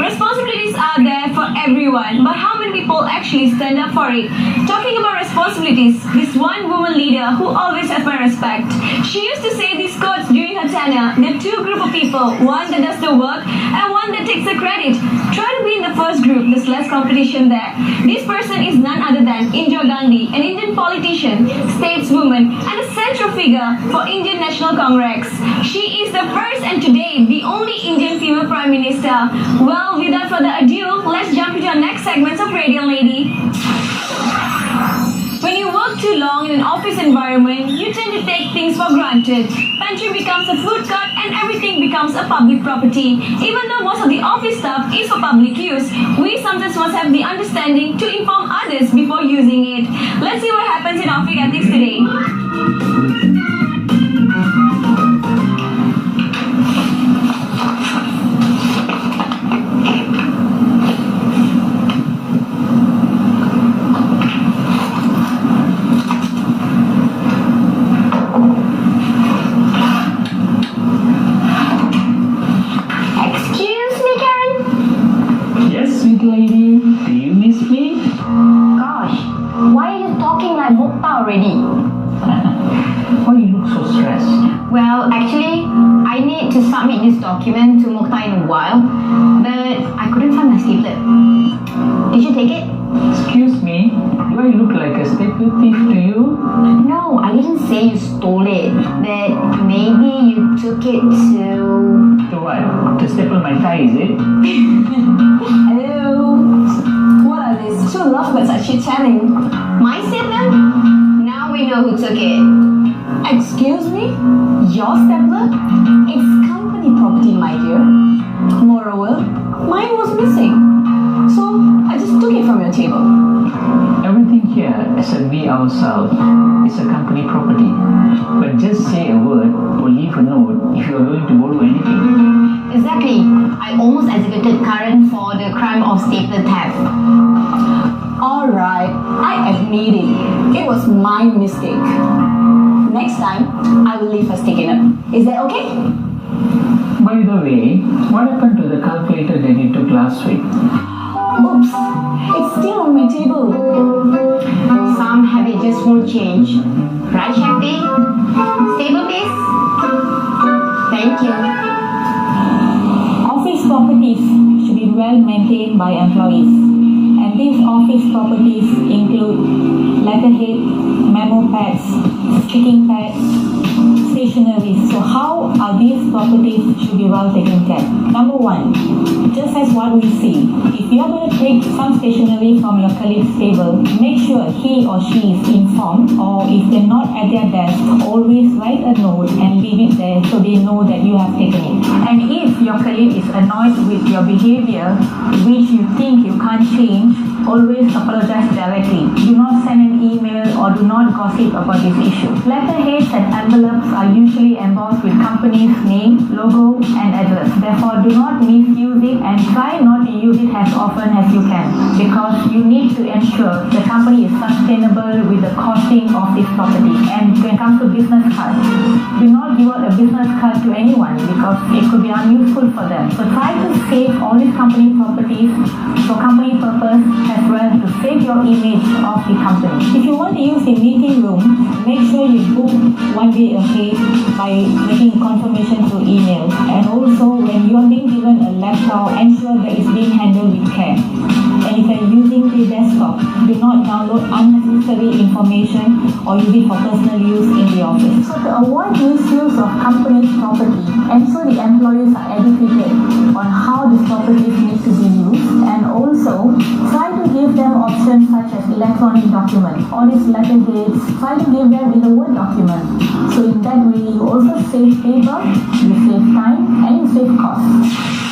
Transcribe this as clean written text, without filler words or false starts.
Responsibilities are there for everyone, but how many people actually stand up for it? Talking about responsibilities, this one woman leader who always has my respect. She used to say these quotes during her tenure. There are two groups of people, one that does the work and one that takes the credit. Try to be in the first group, there's less competition there. This person is none other than Indira Gandhi, an Indian politician, stateswoman, and a central figure for Indian National Congress. She is the first and today the only Indian female Prime Minister. Well, without further ado, let's jump into our next segment of Radio Lady. When you work too long in an office environment, you tend to take things for granted. Pantry becomes a food court and everything becomes a public property. Even though most of the office stuff is for public use, we sometimes must have the understanding to inform others before using it. Let's see what happens in office ethics today. Lady, do you miss me? Gosh, why are you talking like Mukta already? Why you look so stressed? Well, actually, I need to submit this document to Mukta in a while, but I couldn't find my stapler. Did you take it? Excuse me, do I look like a stapler thief to you? No, I didn't say you stole it, but maybe you took it to... To what? To staple my tie, is it? Hello. What are these? Two lovebirds are chit-chatting. My stapler? Now we know who took it. Excuse me? Your stapler? It's company property, my dear. Moreover, mine was missing. So, I just took it from your table. Everything here, except we ourselves, is a company property. But just say a word or leave a note if you are going to borrow anything. Exactly. I almost executed Karan for the crime of stapler theft. Alright, I admit it. It was my mistake. Next time, I will leave her sticking up. Is that okay? By the way, what happened to the calculator that you took last week? Oops, it's still on my table. Some habit just won't change. Right, Shakti? Stable, please? Thank you. Office properties should be well maintained by employees, and these office properties include letterhead, memo pads, sticking pads, stationery. So how are these properties should be well taken care? Number one, just as what we see, if you are going to take some stationery from your colleague's table, make sure he or she is informed, or if they're not at their desk, always write a note and leave it there so they know that you have taken it. And if your colleague is annoyed with your behavior, which you think you can't change, always apologize directly. Do not send an email or do not gossip about this issue. Letterheads and envelopes are usually embossed with company's name, logo, and address. Therefore, do not misuse it and try not to use it as often as you can, because you need to ensure the company is sustainable with the costing of this property. And when it comes to business cards, do not give out a business card to anyone because it could be unuseful for them. So try to save all these company properties for company purpose as well to save your image of the company. If you want to use the meeting room, make sure you book one day ahead by making confirmation through email. And also, when you are being given a laptop, ensure that it's being handled with care. And if you're using the desktop, do not download unnecessary information or use it for personal use in the office. So to avoid misuse of company's property, ensure the employees are educated on how these properties need to be used, and also try to give them options such as electronic documents. All these letterheads, try to give them in a Word document. So in that way, you also save paper, you save time, and you save cost.